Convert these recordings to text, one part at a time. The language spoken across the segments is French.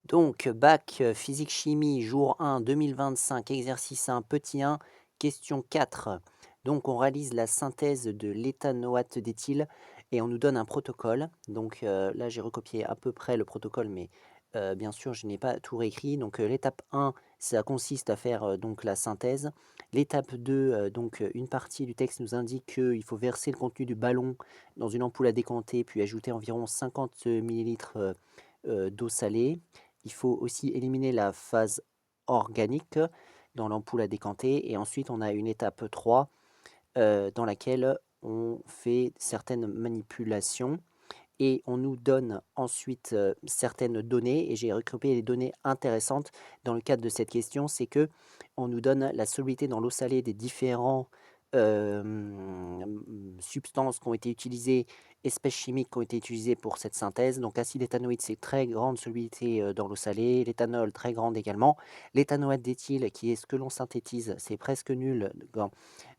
Donc, bac physique-chimie, jour 1, 2025, exercice 1, petit 1, question 4. Donc, on réalise la synthèse de l'éthanoate d'éthyle et on nous donne un protocole. Donc, là, j'ai recopié à peu près le protocole, mais bien sûr, je n'ai pas tout réécrit. Donc, l'étape 1, ça consiste à faire donc la synthèse. L'étape 2, donc une partie du texte nous indique qu'il faut verser le contenu du ballon dans une ampoule à décanter, puis ajouter environ 50 millilitres d'eau salée. Il faut aussi éliminer la phase organique dans l'ampoule à décanter et ensuite on a une étape 3 dans laquelle on fait certaines manipulations et on nous donne ensuite certaines données et j'ai regroupé les données intéressantes dans le cadre de cette question, c'est que on nous donne la solubilité dans l'eau salée des différents substances qui ont été utilisées, espèces chimiques qui ont été utilisées pour cette synthèse. Donc acide éthanoïque, c'est très grande solubilité dans l'eau salée, l'éthanol très grande également. L'éthanoate d'éthyle, qui est ce que l'on synthétise, c'est presque nul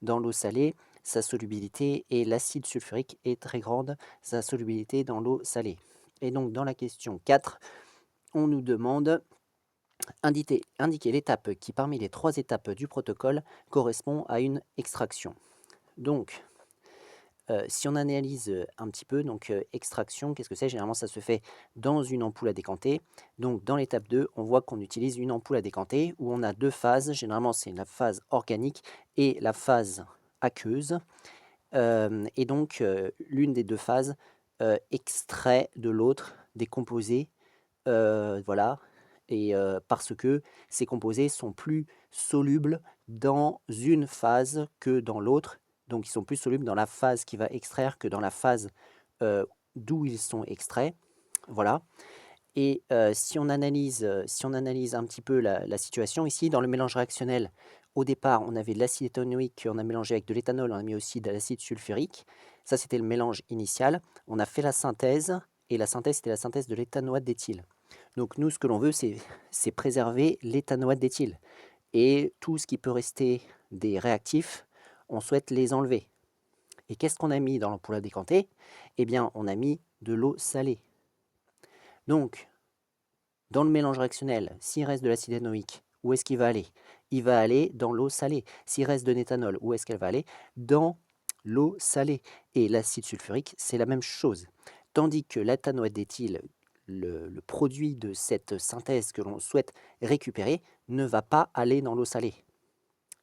dans l'eau salée, sa solubilité, et l'acide sulfurique est très grande, sa solubilité dans l'eau salée. Et donc dans la question 4, on nous demande indiquer l'étape qui parmi les 3 étapes du protocole correspond à une extraction. Donc si on analyse un petit peu, donc extraction, qu'est-ce que c'est? Généralement, ça se fait dans une ampoule à décanter. Donc dans l'étape 2, on voit qu'on utilise une ampoule à décanter où on a 2 phases. Généralement, c'est la phase organique et la phase aqueuse. Et donc l'une des 2 phases extrait de l'autre des composés, voilà, et parce que ces composés sont plus solubles dans une phase que dans l'autre. Donc ils sont plus solubles dans la phase qui va extraire que dans la phase d'où ils sont extraits. Voilà. Et si on analyse un petit peu la situation ici, dans le mélange réactionnel, au départ, on avait de l'acide éthanoïque qu'on a mélangé avec de l'éthanol, on a mis aussi de l'acide sulfurique. Ça, c'était le mélange initial. On a fait la synthèse, et la synthèse, c'était la synthèse de l'éthanoate d'éthyle. Donc nous, ce que l'on veut, c'est préserver l'éthanoate d'éthyle. Et tout ce qui peut rester des réactifs, on souhaite les enlever. Et qu'est-ce qu'on a mis dans l'ampoule à décanter? Eh bien, on a mis de l'eau salée. Donc, dans le mélange réactionnel, s'il reste de l'acide éthanoïque, où est-ce qu'il va aller? Il va aller dans l'eau salée. S'il reste de l'éthanol, où est-ce qu'elle va aller? Dans l'eau salée. Et l'acide sulfurique, c'est la même chose. Tandis que l'éthanoate d'éthyle, le produit de cette synthèse que l'on souhaite récupérer, ne va pas aller dans l'eau salée.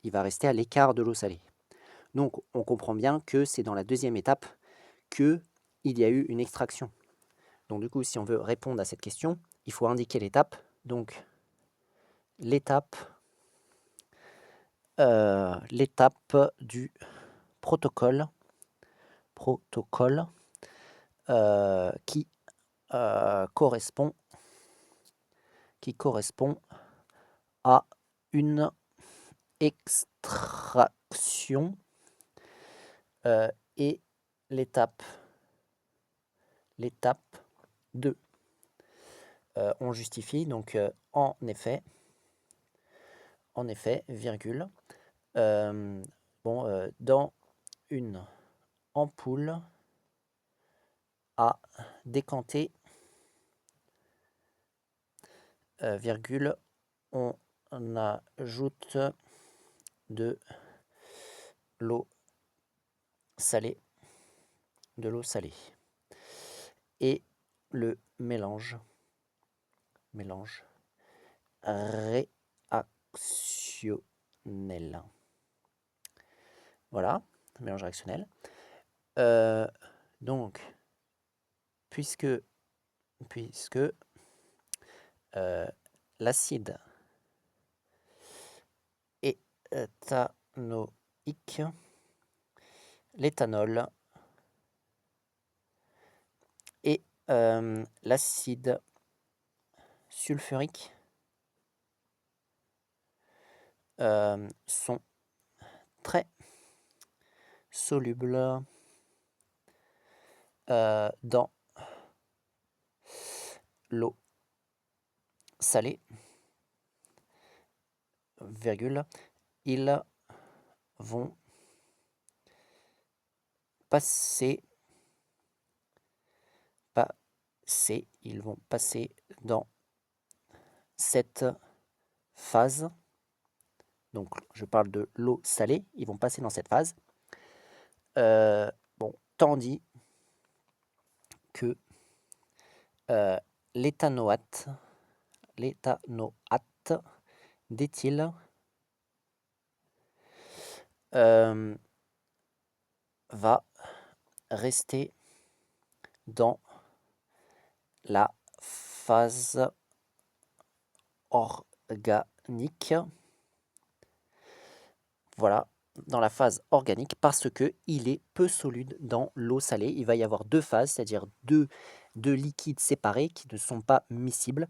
Il va rester à l'écart de l'eau salée. Donc on comprend bien que c'est dans la deuxième étape qu'il y a eu une extraction. Donc du coup, si on veut répondre à cette question, il faut indiquer l'étape. Donc l'étape du protocole, qui correspond à une extraction, et l'étape 2. On justifie donc en effet, virgule, dans une ampoule à décanter, virgule, on ajoute de l'eau salée, et le mélange réactionnel. Voilà, mélange réactionnel. Donc, puisque l'acide éthanoïque, l'éthanol et l'acide sulfurique sont très solubles dans l'eau salée, virgule, ils vont passer dans cette phase, donc je parle de l'eau salée, ils vont passer dans cette phase, bon, tandis que l'éthanoate d'éthyle va rester dans la phase organique. Voilà, dans la phase organique parce qu'il est peu soluble dans l'eau salée. Il va y avoir deux phases, c'est-à-dire deux liquides séparés qui ne sont pas miscibles.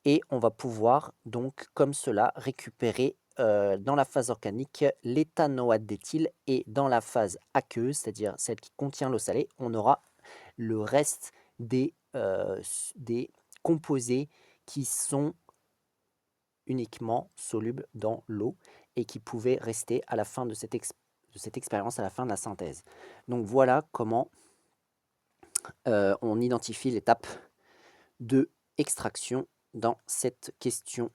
Et on va pouvoir donc comme cela récupérer dans la phase organique l'éthanoate d'éthyle et dans la phase aqueuse, c'est-à-dire celle qui contient l'eau salée, on aura le reste des composés qui sont uniquement solubles dans l'eau et qui pouvaient rester à la fin de cette expérience, à la fin de la synthèse. Donc voilà comment on identifie l'étape de extraction dans cette question